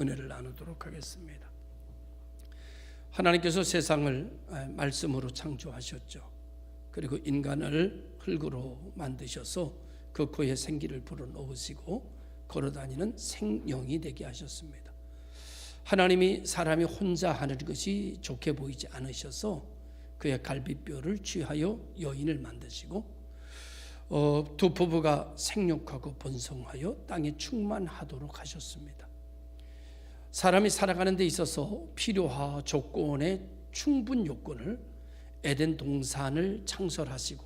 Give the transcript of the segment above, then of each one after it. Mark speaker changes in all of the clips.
Speaker 1: 은혜를 나누도록 하겠습니다. 하나님께서 세상을 말씀으로 창조하셨죠. 그리고 인간을 흙으로 만드셔서 그 코에 생기를 불어넣으시고 걸어다니는 생명이 되게 하셨습니다. 하나님이 사람이 혼자 하는 것이 좋게 보이지 않으셔서 그의 갈비뼈를 취하여 여인을 만드시고 두 부부가 생육하고 번성하여 땅에 충만하도록 하셨습니다. 사람이 살아가는 데 있어서 필요와 조건의 충분 요건을 에덴 동산을 창설하시고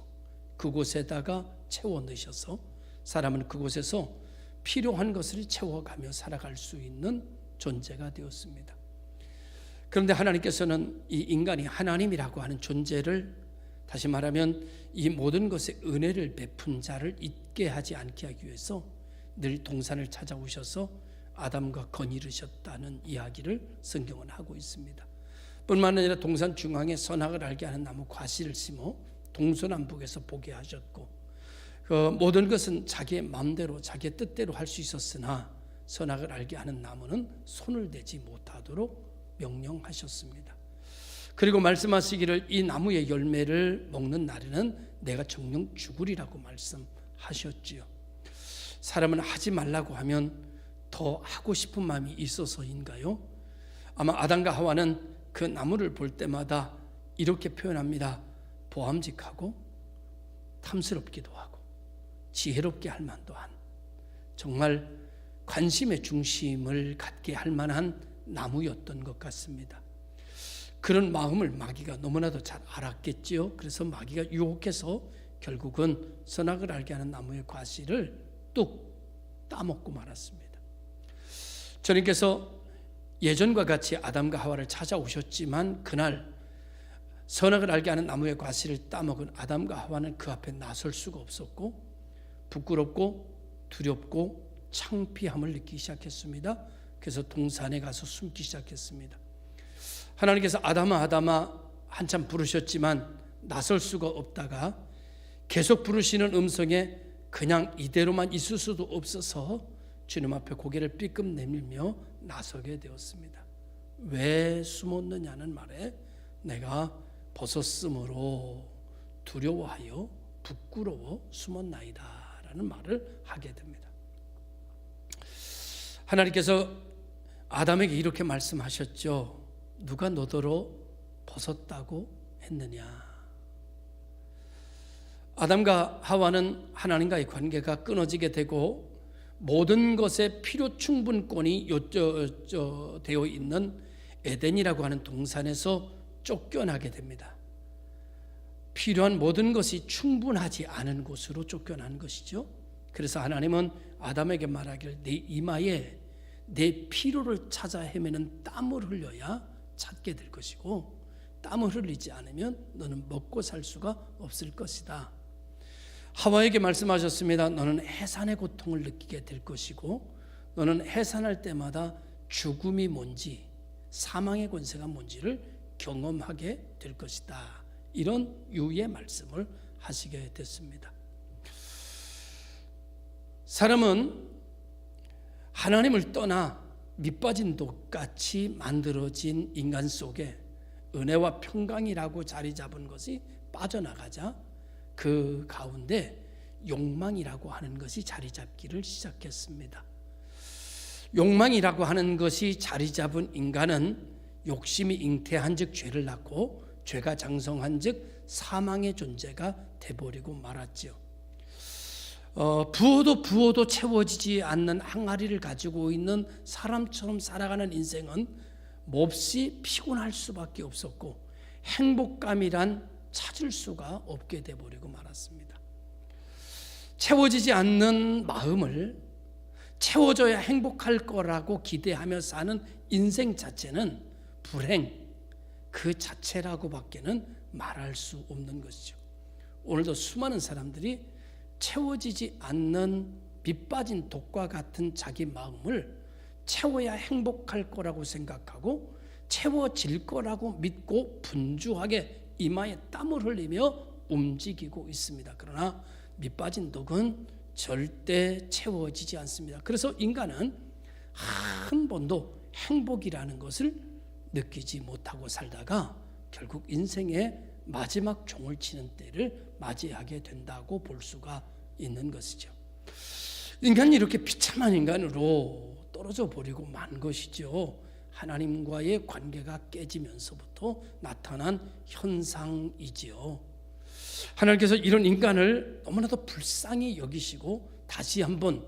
Speaker 1: 그곳에다가 채워 넣으셔서 사람은 그곳에서 필요한 것을 채워가며 살아갈 수 있는 존재가 되었습니다. 그런데 하나님께서는 이 인간이 하나님이라고 하는 존재를, 다시 말하면 이 모든 것에 은혜를 베푼 자를 잊게 하지 않게 하기 위해서 늘 동산을 찾아오셔서 아담과 거니르셨다는 이야기를 성경은 하고 있습니다. 뿐만 아니라 동산 중앙에 선악을 알게 하는 나무 과실을 심어 동서남북에서 보게 하셨고, 모든 것은 자기의 마음대로 자기의 뜻대로 할 수 있었으나 선악을 알게 하는 나무는 손을 대지 못하도록 명령하셨습니다. 그리고 말씀하시기를 이 나무의 열매를 먹는 날에는 내가 정녕 죽으리라고 말씀하셨지요. 사람은 하지 말라고 하면 더 하고 싶은 마음이 있어서인가요? 아마 아담과 하와는 그 나무를 볼 때마다 이렇게 표현합니다. 보암직하고 탐스럽기도 하고 지혜롭게 할 만도 한, 정말 관심의 중심을 갖게 할 만한 나무였던 것 같습니다. 그런 마음을 마귀가 너무나도 잘 알았겠지요. 그래서 마귀가 유혹해서 결국은 선악을 알게 하는 나무의 과실을 뚝 따먹고 말았습니다. 주님께서 예전과 같이 아담과 하와를 찾아오셨지만 그날 선악을 알게 하는 나무의 과실을 따먹은 아담과 하와는 그 앞에 나설 수가 없었고 부끄럽고 두렵고 창피함을 느끼기 시작했습니다. 그래서 동산에 가서 숨기 시작했습니다. 하나님께서 아담아 아담아 한참 부르셨지만 나설 수가 없다가 계속 부르시는 음성에 그냥 이대로만 있을 수도 없어서 주님 앞에 고개를 삐끔 내밀며 나서게 되었습니다. 왜 숨었느냐는 말에 내가 벗었으므로 두려워하여 부끄러워 숨었나이다 라는 말을 하게 됩니다. 하나님께서 아담에게 이렇게 말씀하셨죠. 누가 너더러 벗었다고 했느냐. 아담과 하와는 하나님과의 관계가 끊어지게 되고 모든 것에 필요 충분권이 되어 있는 에덴이라고 하는 동산에서 쫓겨나게 됩니다. 필요한 모든 것이 충분하지 않은 곳으로 쫓겨난 것이죠. 그래서 하나님은 아담에게 말하기를 내 이마에 내 필요를 찾아 헤매는 땀을 흘려야 찾게 될 것이고 땀을 흘리지 않으면 너는 먹고 살 수가 없을 것이다. 하와에게 말씀하셨습니다. 너는 해산의 고통을 느끼게 될 것이고 너는 해산할 때마다 죽음이 뭔지 사망의 권세가 뭔지를 경험하게 될 것이다. 이런 유의 말씀을 하시게 됐습니다. 사람은 하나님을 떠나 밑빠진 독같이 만들어진 인간 속에 은혜와 평강이라고 자리 잡은 것이 빠져나가자 그 가운데 욕망이라고 하는 것이 자리 잡기를 시작했습니다. 욕망이라고 하는 것이 자리 잡은 인간은 욕심이 잉태한 즉 죄를 낳고 죄가 장성한 즉 사망의 존재가 돼버리고 말았죠. 부어도 채워지지 않는 항아리를 가지고 있는 사람처럼 살아가는 인생은 몹시 피곤할 수밖에 없었고 행복감이란 찾을 수가 없게 돼버리고 말았습니다. 채워지지 않는 마음을 채워져야 행복할 거라고 기대하며 사는 인생 자체는 불행 그 자체라고밖에는 말할 수 없는 것이죠. 오늘도 수많은 사람들이 채워지지 않는 밑빠진 독과 같은 자기 마음을 채워야 행복할 거라고 생각하고 채워질 거라고 믿고 분주하게 이마에 땀을 흘리며 움직이고 있습니다. 그러나 밑빠진 독은 절대 채워지지 않습니다. 그래서 인간은 한 번도 행복이라는 것을 느끼지 못하고 살다가 결국 인생의 마지막 종을 치는 때를 맞이하게 된다고 볼 수가 있는 것이죠. 인간이 이렇게 비참한 인간으로 떨어져 버리고 만 것이죠. 하나님과의 관계가 깨지면서부터 나타난 현상이지요. 하나님께서 이런 인간을 너무나도 불쌍히 여기시고 다시 한번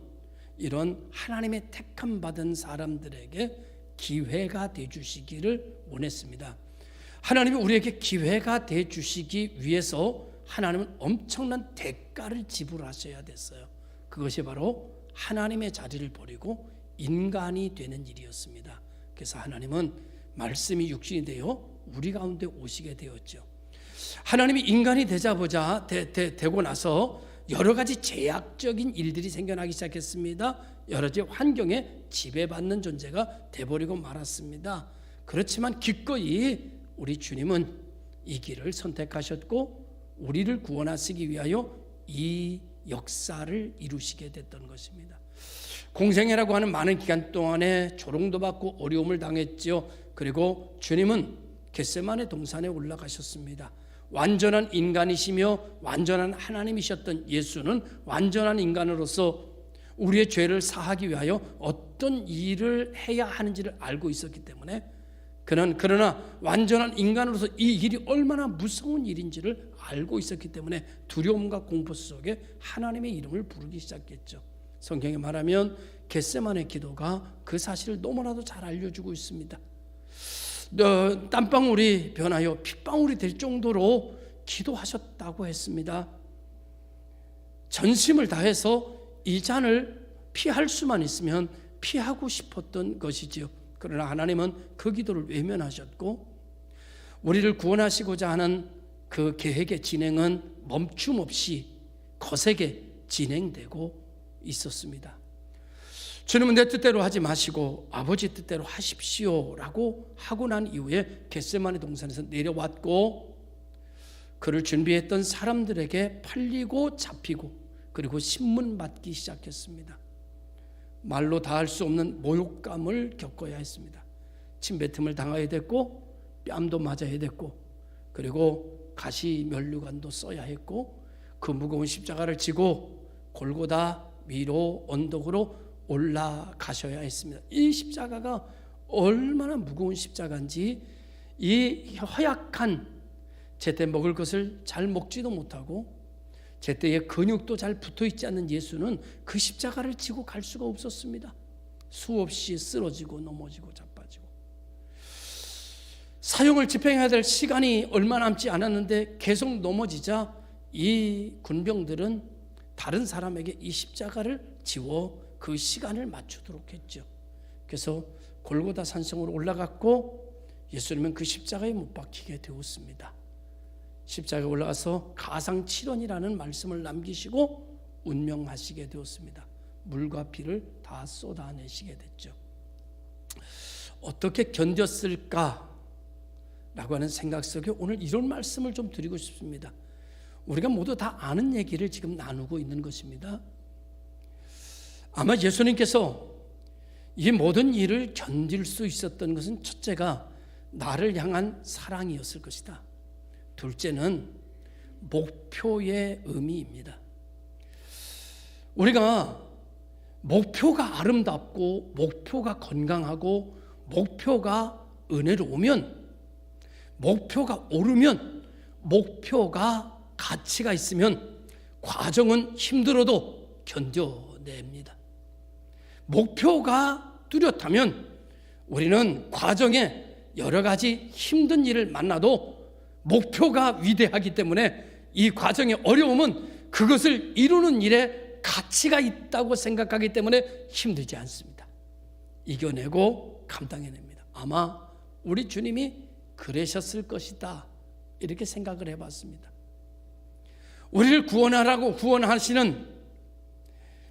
Speaker 1: 이런 하나님의 택함 받은 사람들에게 기회가 돼 주시기를 원했습니다. 하나님이 우리에게 기회가 돼 주시기 위해서 하나님은 엄청난 대가를 지불하셔야 됐어요. 그것이 바로 하나님의 자리를 버리고 인간이 되는 일이었습니다. 그래서 하나님은 말씀이 육신이 되어 우리 가운데 오시게 되었죠. 하나님이 인간이 되고 나서 여러 가지 제약적인 일들이 생겨나기 시작했습니다. 여러 가지 환경에 지배받는 존재가 돼버리고 말았습니다. 그렇지만 기꺼이 우리 주님은 이 길을 선택하셨고 우리를 구원하시기 위하여 이 역사를 이루시게 됐던 것입니다. 공생애라고 하는 많은 기간 동안에 조롱도 받고 어려움을 당했죠. 그리고 주님은 겟세마네 동산에 올라가셨습니다. 완전한 인간이시며 완전한 하나님이셨던 예수는 완전한 인간으로서 우리의 죄를 사하기 위하여 어떤 일을 해야 하는지를 알고 있었기 때문에 그러나 완전한 인간으로서 이 일이 얼마나 무서운 일인지를 알고 있었기 때문에 두려움과 공포 속에 하나님의 이름을 부르기 시작했죠. 성경에 말하면 겟세마네 기도가 그 사실을 너무나도 잘 알려주고 있습니다. 땀방울이 변하여 핏방울이 될 정도로 기도하셨다고 했습니다. 전심을 다해서 이 잔을 피할 수만 있으면 피하고 싶었던 것이지요. 그러나 하나님은 그 기도를 외면하셨고 우리를 구원하시고자 하는 그 계획의 진행은 멈춤 없이 거세게 진행되고 있었습니다. 주님은 내 뜻대로 하지 마시고 아버지 뜻대로 하십시오라고 하고 난 이후에 겟세마네 동산에서 내려왔고 그를 준비했던 사람들에게 팔리고 잡히고 그리고 신문 받기 시작했습니다. 말로 다 할 수 없는 모욕감을 겪어야 했습니다. 침뱉음을 당해야 됐고 뺨도 맞아야 됐고 그리고 가시 면류관도 써야 했고 그 무거운 십자가를 지고 골고다 위로 언덕으로 올라가셔야 했습니다. 이 십자가가 얼마나 무거운 십자가인지 이 허약한 제때 먹을 것을 잘 먹지도 못하고 제때에 근육도 잘 붙어있지 않는 예수는 그 십자가를 지고 갈 수가 없었습니다. 수없이 쓰러지고 넘어지고 자빠지고 사형을 집행해야 될 시간이 얼마 남지 않았는데 계속 넘어지자 이 군병들은 다른 사람에게 이 십자가를 지워 그 시간을 맞추도록 했죠. 그래서 골고다 산성으로 올라갔고 예수님은 그 십자가에 못 박히게 되었습니다. 십자가에 올라가서 가상칠언이라는 말씀을 남기시고 운명하시게 되었습니다. 물과 피를 다 쏟아내시게 됐죠. 어떻게 견뎠을까라고 하는 생각 속에 오늘 이런 말씀을 좀 드리고 싶습니다. 우리가 모두 다 아는 얘기를 지금 나누고 있는 것입니다. 아마 예수님께서 이 모든 일을 견딜 수 있었던 것은 첫째가 나를 향한 사랑이었을 것이다. 둘째는 목표의 의미입니다. 우리가 목표가 아름답고 목표가 건강하고 목표가 은혜로우면 목표가 오르면 목표가 가치가 있으면 과정은 힘들어도 견뎌냅니다. 목표가 뚜렷하면 우리는 과정에 여러 가지 힘든 일을 만나도 목표가 위대하기 때문에 이 과정의 어려움은 그것을 이루는 일에 가치가 있다고 생각하기 때문에 힘들지 않습니다. 이겨내고 감당해냅니다. 아마 우리 주님이 그러셨을 것이다 이렇게 생각을 해봤습니다. 우리를 구원하라고 구원하시는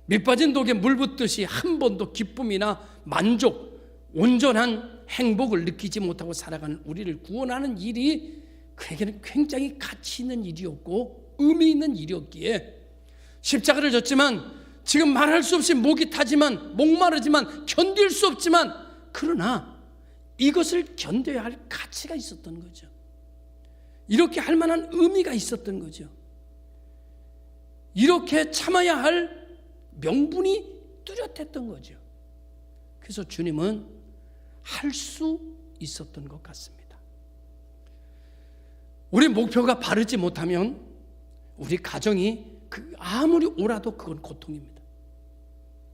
Speaker 1: 밑빠진 독에 물 붓듯이 한 번도 기쁨이나 만족, 온전한 행복을 느끼지 못하고 살아가는 우리를 구원하는 일이 그에게는 굉장히 가치 있는 일이었고 의미 있는 일이었기에 십자가를 졌지만 지금 말할 수 없이 목이 타지만 목마르지만 견딜 수 없지만 그러나 이것을 견뎌야 할 가치가 있었던 거죠. 이렇게 할 만한 의미가 있었던 거죠. 이렇게 참아야 할 명분이 뚜렷했던 거죠. 그래서 주님은 할 수 있었던 것 같습니다. 우리 목표가 바르지 못하면 우리 가정이 아무리 오라도 그건 고통입니다.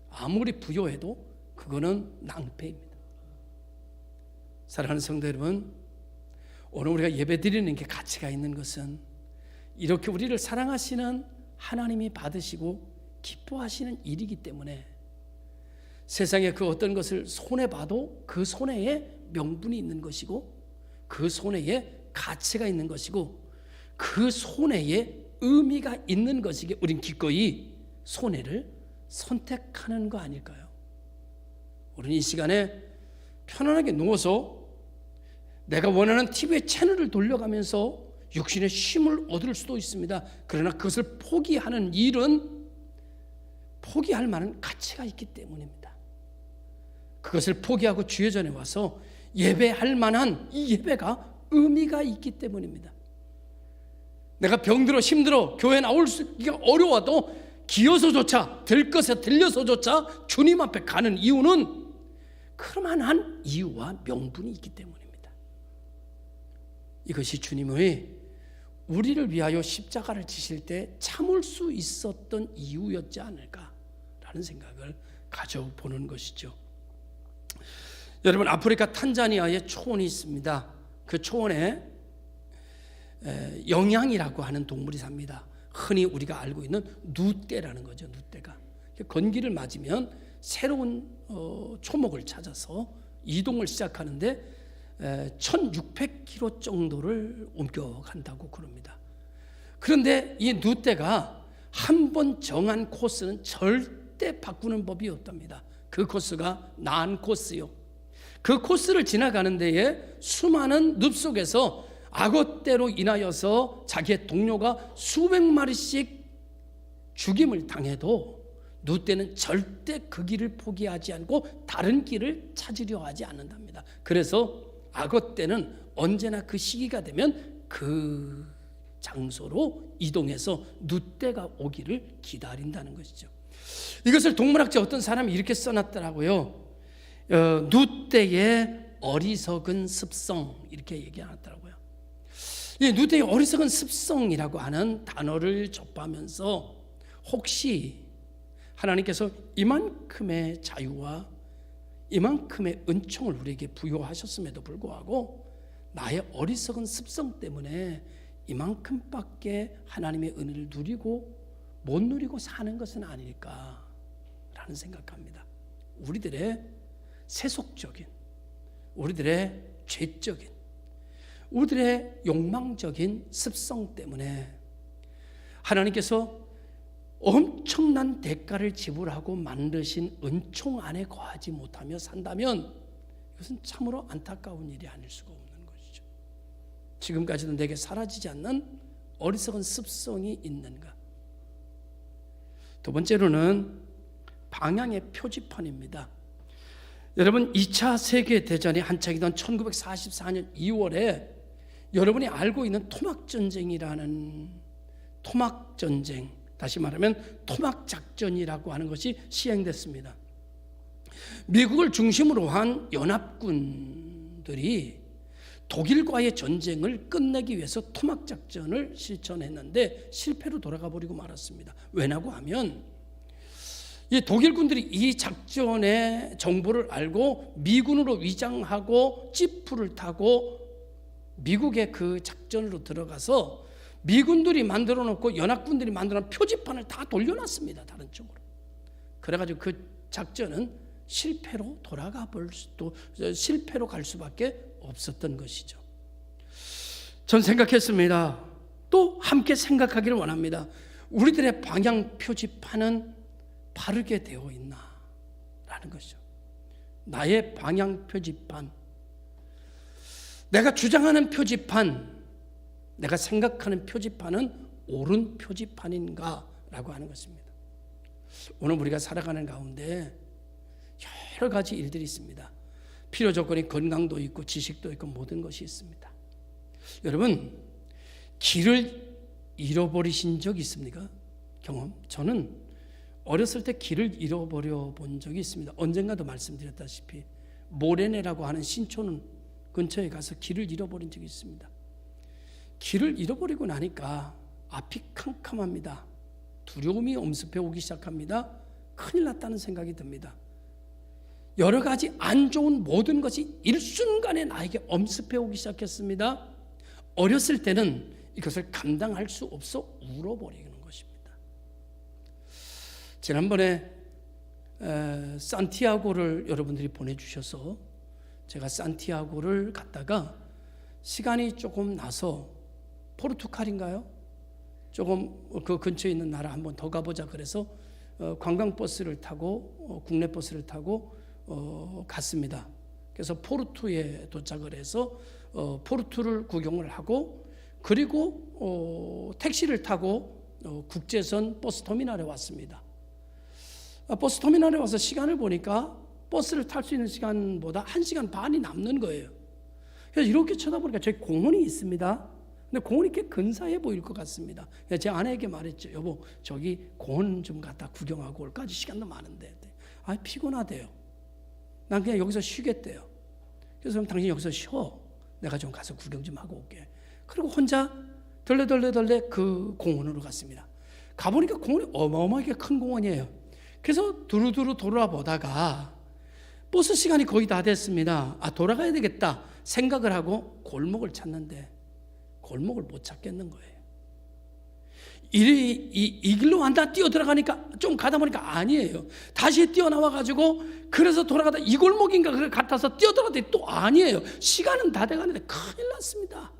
Speaker 1: 아무리 부요해도 그거는 낭패입니다. 사랑하는 성도 여러분, 오늘 우리가 예배드리는 게 가치가 있는 것은 이렇게 우리를 사랑하시는 하나님이 받으시고 기뻐하시는 일이기 때문에 세상에 그 어떤 것을 손해봐도 그 손해에 명분이 있는 것이고 그 손해에 가치가 있는 것이고 그 손해에 의미가 있는 것이기에 우린 기꺼이 손해를 선택하는 거 아닐까요? 우리는 이 시간에 편안하게 누워서 내가 원하는 TV의 채널을 돌려가면서 육신의 쉼을 얻을 수도 있습니다. 그러나 그것을 포기하는 일은 포기할 만한 가치가 있기 때문입니다. 그것을 포기하고 주의 전에 와서 예배할 만한 이 예배가 의미가 있기 때문입니다. 내가 병들어 힘들어 교회 나올 수가 어려워도 기어서조차 될 것에 들려서조차 주님 앞에 가는 이유는 그만한 이유와 명분이 있기 때문입니다. 이것이 주님의 우리를 위하여 십자가를 지실 때 참을 수 있었던 이유였지 않을까라는 생각을 가져보는 것이죠. 여러분, 아프리카 탄자니아에 초원이 있습니다. 그 초원에 영양이라고 하는 동물이 삽니다. 흔히 우리가 알고 있는 누떼라는 거죠. 누떼가 건기를 맞으면 새로운 초목을 찾아서 이동을 시작하는데 1600km 정도를 옮겨간다고 그럽니다. 그런데 이 누떼가 한 번 정한 코스는 절대 바꾸는 법이 없답니다. 그 코스가 나안 코스요. 그 코스를 지나가는 데에 수많은 늪 속에서 악어떼로 인하여서 자기의 동료가 수백 마리씩 죽임을 당해도 누떼는 절대 그 길을 포기하지 않고 다른 길을 찾으려 하지 않는답니다. 그래서 악어떼는 언제나 그 시기가 되면 그 장소로 이동해서 누떼가 오기를 기다린다는 것이죠. 이것을 동물학자 어떤 사람이 이렇게 써놨더라고요. 누떼의 어리석은 습성, 이렇게 얘기해놨더라고요. 이 누떼의 어리석은 습성이라고 하는 단어를 접하면서 혹시 하나님께서 이만큼의 자유와 이만큼의 은총을 우리에게 부여하셨음에도 불구하고 나의 어리석은 습성 때문에 이만큼밖에 하나님의 은혜를 누리고 못 누리고 사는 것은 아닐까라는 생각합니다. 우리들의 세속적인, 우리들의 죄적인, 우리들의 욕망적인 습성 때문에 하나님께서 엄청난 대가를 지불하고 만드신 은총 안에 거하지 못하며 산다면 이것은 참으로 안타까운 일이 아닐 수가 없는 것이죠. 지금까지도 내게 사라지지 않는 어리석은 습성이 있는가? 두 번째로는 방향의 표지판입니다. 여러분, 2차 세계대전이 한창이던 1944년 2월에 여러분이 알고 있는 토막전쟁이라는 토막전쟁, 다시 말하면 토막작전이라고 하는 것이 시행됐습니다. 미국을 중심으로 한 연합군들이 독일과의 전쟁을 끝내기 위해서 토막작전을 실천했는데 실패로 돌아가 버리고 말았습니다. 왜냐고 하면 이 독일군들이 이 작전의 정보를 알고 미군으로 위장하고 지프를 타고 미국의 그 작전으로 들어가서 미군들이 만들어 놓고 연합군들이 만들어 놓은 표지판을 다 돌려놨습니다. 다른 쪽으로. 그래가지고 그 작전은 실패로 실패로 갈 수밖에 없었던 것이죠. 전 생각했습니다. 또 함께 생각하기를 원합니다. 우리들의 방향 표지판은 바르게 되어 있나? 라는 것이죠. 나의 방향 표지판, 내가 주장하는 표지판, 내가 생각하는 표지판은 옳은 표지판인가? 라고 하는 것입니다. 오늘 우리가 살아가는 가운데 여러 가지 일들이 있습니다. 필요 조건이 건강도 있고 지식도 있고 모든 것이 있습니다. 여러분, 길을 잃어버리신 적 있습니까? 경험? 저는 어렸을 때 길을 잃어버려 본 적이 있습니다. 언젠가도 말씀드렸다시피 모래내라고 하는 신촌 근처에 가서 길을 잃어버린 적이 있습니다. 길을 잃어버리고 나니까 앞이 캄캄합니다. 두려움이 엄습해 오기 시작합니다. 큰일 났다는 생각이 듭니다. 여러 가지 안 좋은 모든 것이 일순간에 나에게 엄습해 오기 시작했습니다. 어렸을 때는 이것을 감당할 수 없어 울어버리는 것입니다. 지난번에 산티아고를 여러분들이 보내주셔서 제가 산티아고를 갔다가 시간이 조금 나서 포르투갈인가요? 조금 그 근처에 있는 나라 한번 더 가보자 그래서 관광버스를 타고 국내 버스를 타고 갔습니다. 그래서 포르투에 도착을 해서 포르투를 구경을 하고 그리고 택시를 타고 국제선 버스터미널에 왔습니다. 버스터미널에 와서 시간을 보니까 버스를 탈 수 있는 시간보다 1시간 반이 남는 거예요. 그래서 이렇게 쳐다보니까 저기 공원이 있습니다. 근데 공원이 꽤 근사해 보일 것 같습니다. 제 아내에게 말했죠. 여보, 저기 공원 좀 갔다 구경하고 올까? 시간도 많은데. 아, 피곤하대요. 난 그냥 여기서 쉬겠대요. 그래서 그럼 당신 여기서 쉬어. 내가 좀 가서 구경 좀 하고 올게. 그리고 혼자 덜레 그 공원으로 갔습니다. 가보니까 공원이 어마어마하게 큰 공원이에요. 그래서 두루두루 돌아보다가 버스 시간이 거의 다 됐습니다. 아, 돌아가야 되겠다 생각을 하고 골목을 찾는데 골목을 못 찾겠는 거예요. 이 길로 완다 뛰어 들어가니까 좀 가다 보니까 아니에요. 다시 뛰어나와가지고 그래서 돌아가다 이 골목인가 그걸 같아서 뛰어 들어갔더니 또 아니에요. 시간은 다 돼가는데 큰일 났습니다.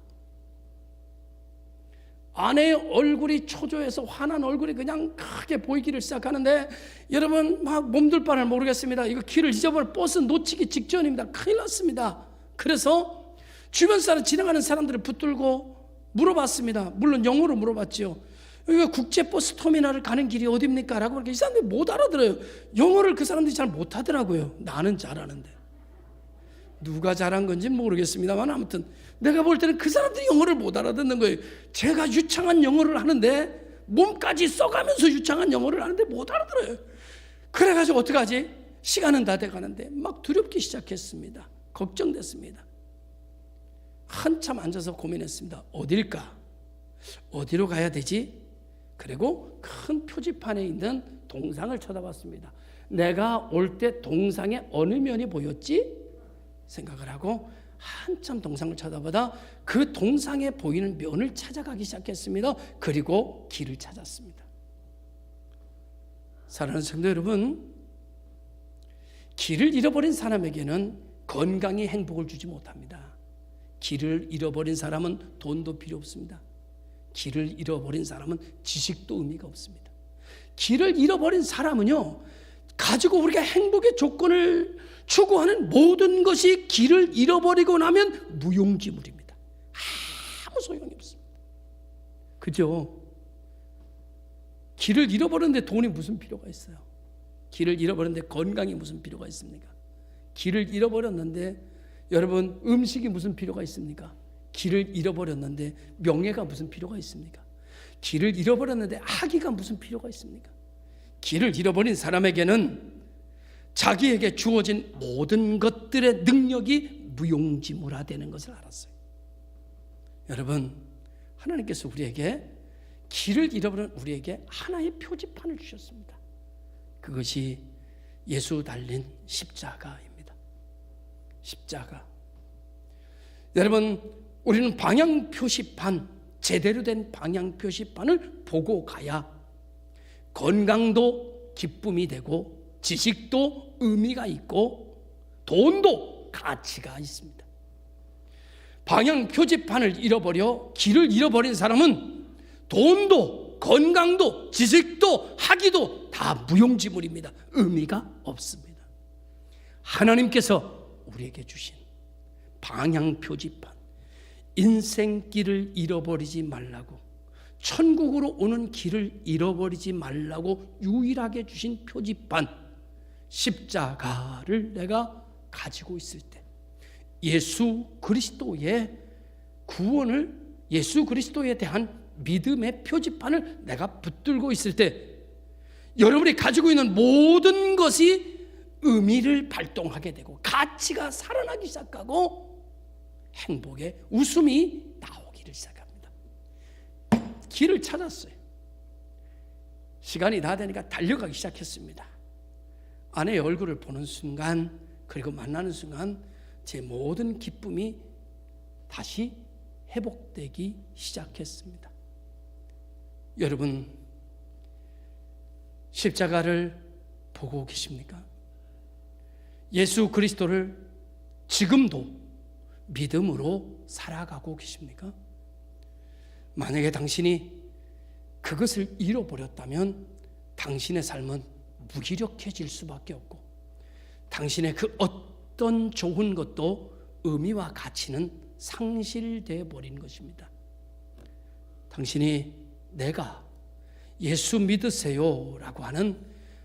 Speaker 1: 아내의 얼굴이 초조해서 화난 얼굴이 그냥 크게 보이기를 시작하는데 여러분 막 몸둘 바를 모르겠습니다. 이거 길을 잊어버려 버스 놓치기 직전입니다. 큰일 났습니다. 그래서 주변 사람 지나가는 사람들을 붙들고 물어봤습니다. 물론 영어로 물어봤죠. 여기가 국제버스 터미널을 가는 길이 어딥니까? 라고 하니까 이 사람들이 못 알아들어요. 영어를 그 사람들이 잘 못하더라고요. 나는 잘하는데. 누가 잘한 건지 모르겠습니다만 아무튼 내가 볼 때는 그 사람들이 영어를 못 알아듣는 거예요. 제가 유창한 영어를 하는데 몸까지 써가면서 유창한 영어를 하는데 못 알아들어요. 그래가지고 어떡하지? 시간은 다 돼가는데 막 두렵기 시작했습니다. 걱정됐습니다. 한참 앉아서 고민했습니다. 어딜까? 어디로 가야 되지? 그리고 큰 표지판에 있는 동상을 쳐다봤습니다. 내가 올 때 동상의 어느 면이 보였지? 생각을 하고 한참 동상을 쳐다보다 그 동상에 보이는 면을 찾아가기 시작했습니다. 그리고 길을 찾았습니다. 사랑하는 성도 여러분, 길을 잃어버린 사람에게는 건강이 행복을 주지 못합니다. 길을 잃어버린 사람은 돈도 필요 없습니다. 길을 잃어버린 사람은 지식도 의미가 없습니다. 길을 잃어버린 사람은요, 가지고 우리가 행복의 조건을 추구하는 모든 것이 길을 잃어버리고 나면 무용지물입니다. 아무 소용이 없습니다. 그죠? 길을 잃어버렸는데 돈이 무슨 필요가 있어요? 길을 잃어버렸는데 건강이 무슨 필요가 있습니까? 길을 잃어버렸는데 여러분 음식이 무슨 필요가 있습니까? 길을 잃어버렸는데 명예가 무슨 필요가 있습니까? 길을 잃어버렸는데 학위가 무슨 필요가 있습니까? 길을 잃어버린 사람에게는 자기에게 주어진 모든 것들의 능력이 무용지물화되는 것을 알았어요. 여러분, 하나님께서 우리에게 길을 잃어버린 우리에게 하나의 표지판을 주셨습니다. 그것이 예수 달린 십자가입니다. 십자가. 여러분, 우리는 방향 표시판, 제대로 된 방향 표시판을 보고 가야 건강도 기쁨이 되고 지식도 의미가 있고 돈도 가치가 있습니다. 방향 표지판을 잃어버려 길을 잃어버린 사람은 돈도 건강도 지식도 학위도 다 무용지물입니다. 의미가 없습니다. 하나님께서 우리에게 주신 방향 표지판, 인생길을 잃어버리지 말라고, 천국으로 오는 길을 잃어버리지 말라고 유일하게 주신 표지판, 십자가를 내가 가지고 있을 때 예수 그리스도의 구원을, 예수 그리스도에 대한 믿음의 표지판을 내가 붙들고 있을 때 여러분이 가지고 있는 모든 것이 의미를 발동하게 되고 가치가 살아나기 시작하고 행복의 웃음이 나오기를 시작합니다. 길을 찾았어요. 시간이 다 되니까 달려가기 시작했습니다. 아내의 얼굴을 보는 순간, 그리고 만나는 순간 제 모든 기쁨이 다시 회복되기 시작했습니다. 여러분, 십자가를 보고 계십니까? 예수 그리스도를 지금도 믿음으로 살아가고 계십니까? 만약에 당신이 그것을 잃어버렸다면 당신의 삶은 무기력해질 수밖에 없고 당신의 그 어떤 좋은 것도 의미와 가치는 상실되어 버린 것입니다. 당신이 내가 예수 믿으세요 라고 하는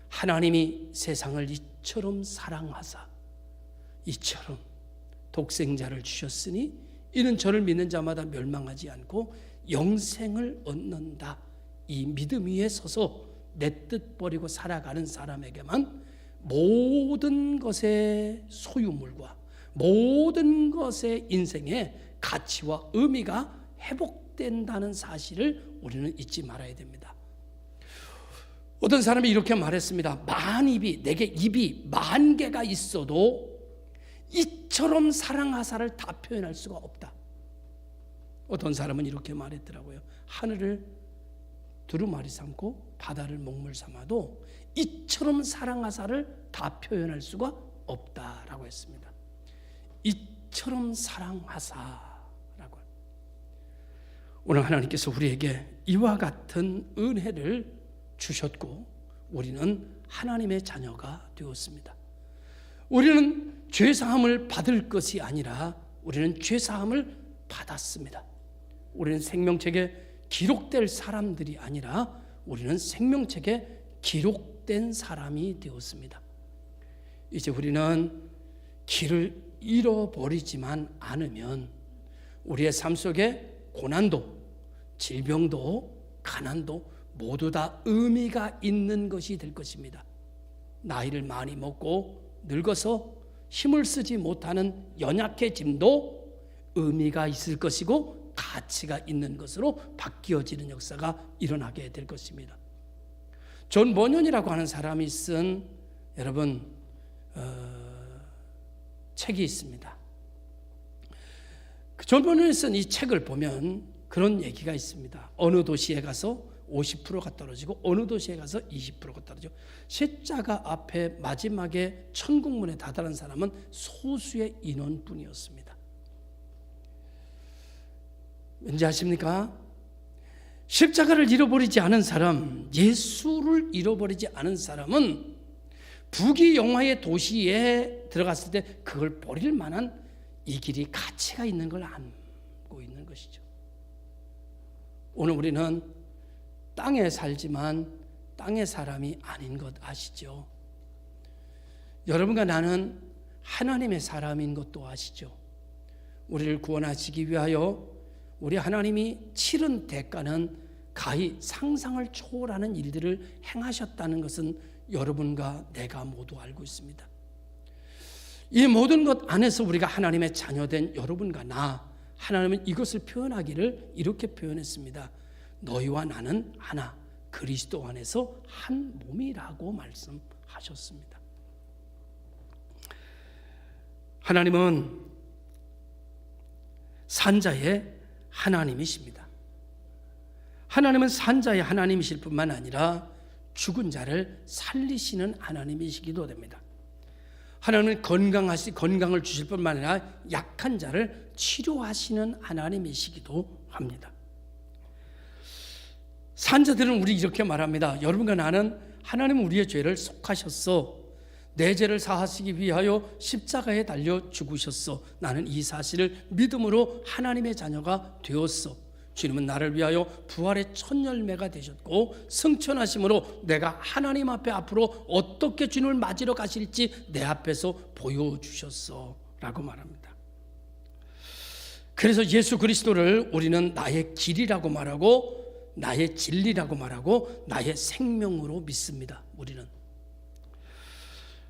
Speaker 1: 하나님이 세상을 이처럼 사랑하사 이처럼 독생자를 주셨으니 이는 저를 믿는 자마다 멸망하지 않고 영생을 얻는다. 이 믿음 위에 서서 내 뜻 버리고 살아가는 사람에게만 모든 것의 소유물과 모든 것의 인생의 가치와 의미가 회복된다는 사실을 우리는 잊지 말아야 됩니다. 어떤 사람이 이렇게 말했습니다. 내게 입이 10,000개가 있어도 이처럼 사랑하사를 다 표현할 수가 없다. 어떤 사람은 이렇게 말했더라고요. 하늘을 두루마리 삼고 바다를 먹물 삼아도 이처럼 사랑하사를 다 표현할 수가 없다라고 했습니다. 이처럼 사랑하사라고. 오늘 하나님께서 우리에게 이와 같은 은혜를 주셨고 우리는 하나님의 자녀가 되었습니다. 우리는 죄사함을 받을 것이 아니라 우리는 죄사함을 받았습니다. 우리는 생명책에 기록될 사람들이 아니라 우리는 생명책에 기록된 사람이 되었습니다. 이제 우리는 길을 잃어버리지만 않으면 우리의 삶 속에 고난도, 질병도, 가난도 모두 다 의미가 있는 것이 될 것입니다. 나이를 많이 먹고 늙어서 힘을 쓰지 못하는 연약해짐도 의미가 있을 것이고 가치가 있는 것으로 바뀌어지는 역사가 일어나게 될 것입니다. 존 버년이라고 하는 사람이 쓴 책이 있습니다. 존 버년이 쓴 이 책을 보면 그런 얘기가 있습니다. 어느 도시에 가서 50%가 떨어지고 어느 도시에 가서 20%가 떨어지고 십자가 앞에 마지막에 천국문에 다다른 사람은 소수의 인원뿐이었습니다. 왠지 아십니까? 십자가를 잃어버리지 않은 사람, 예수를 잃어버리지 않은 사람은 부귀영화의 도시에 들어갔을 때 그걸 버릴 만한 이 길이 가치가 있는 걸 알고 있는 것이죠. 오늘 우리는 땅에 살지만 땅의 사람이 아닌 것 아시죠? 여러분과 나는 하나님의 사람인 것도 아시죠? 우리를 구원하시기 위하여 우리 하나님이 치른 대가는 가히 상상을 초월하는 일들을 행하셨다는 것은 여러분과 내가 모두 알고 있습니다. 이 모든 것 안에서 우리가 하나님의 자녀된 여러분과 나, 하나님은 이것을 표현하기를 이렇게 표현했습니다. 너희와 나는 하나, 그리스도 안에서 한 몸이라고 말씀하셨습니다. 하나님은 산자의 하나님이십니다. 하나님은 산자의 하나님이실 뿐만 아니라 죽은 자를 살리시는 하나님이시기도 됩니다. 하나님은 건강을 주실 뿐만 아니라 약한 자를 치료하시는 하나님이시기도 합니다. 산자들은 우리 이렇게 말합니다. 여러분과 나는 하나님은 우리의 죄를 속하셨어. 내 죄를 사하시기 위하여 십자가에 달려 죽으셨어. 나는 이 사실을 믿음으로 하나님의 자녀가 되었어. 주님은 나를 위하여 부활의 첫 열매가 되셨고 승천하심으로 내가 하나님 앞에 앞으로 어떻게 주님을 맞으러 가실지 내 앞에서 보여주셨어 라고 말합니다. 그래서 예수 그리스도를 우리는 나의 길이라고 말하고 나의 진리라고 말하고 나의 생명으로 믿습니다. 우리는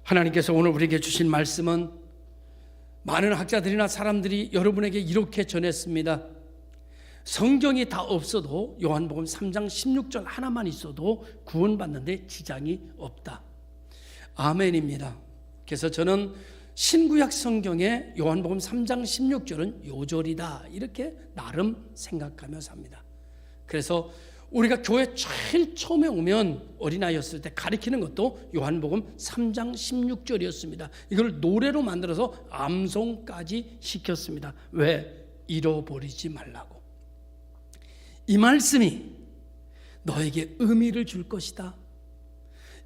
Speaker 1: 하나님께서 오늘 우리에게 주신 말씀은 많은 학자들이나 사람들이 여러분에게 이렇게 전했습니다. 성경이 다 없어도 요한복음 3장 16절 하나만 있어도 구원받는데 지장이 없다. 아멘입니다. 그래서 저는 신구약 성경의 요한복음 3장 16절은 요절이다 이렇게 나름 생각하며 삽니다. 그래서 우리가 교회 제일 처음에 오면 어린아이였을 때 가르치는 것도 요한복음 3장 16절이었습니다. 이걸 노래로 만들어서 암송까지 시켰습니다. 왜? 잃어버리지 말라고. 이 말씀이 너에게 의미를 줄 것이다.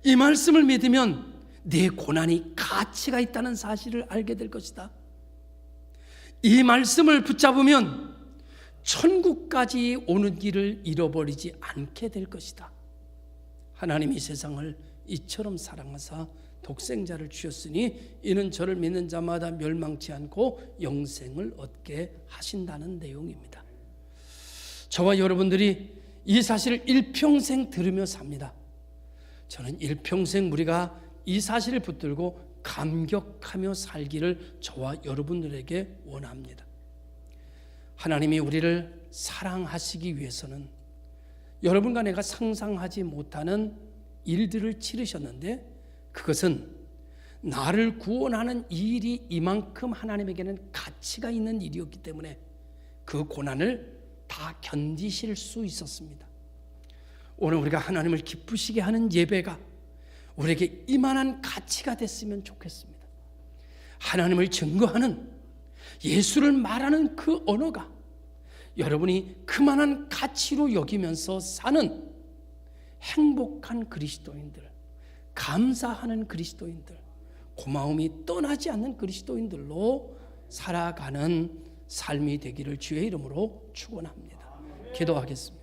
Speaker 1: 이 말씀을 믿으면 네 고난이 가치가 있다는 사실을 알게 될 것이다. 이 말씀을 붙잡으면 천국까지 오는 길을 잃어버리지 않게 될 것이다. 하나님이 세상을 이처럼 사랑하사 독생자를 주셨으니 이는 저를 믿는 자마다 멸망치 않고 영생을 얻게 하신다는 내용입니다. 저와 여러분들이 이 사실을 일평생 들으며 삽니다. 저는 일평생 우리가 이 사실을 붙들고 감격하며 살기를 저와 여러분들에게 원합니다. 하나님이 우리를 사랑하시기 위해서는 여러분과 내가 상상하지 못하는 일들을 치르셨는데 그것은 나를 구원하는 이 일이 이만큼 하나님에게는 가치가 있는 일이었기 때문에 그 고난을 다 견디실 수 있었습니다. 오늘 우리가 하나님을 기쁘시게 하는 예배가 우리에게 이만한 가치가 됐으면 좋겠습니다. 하나님을 증거하는 예수를 말하는 그 언어가 여러분이 그만한 가치로 여기면서 사는 행복한 그리스도인들, 감사하는 그리스도인들, 고마움이 떠나지 않는 그리스도인들로 살아가는 삶이 되기를 주의 이름으로 축원합니다. 기도하겠습니다.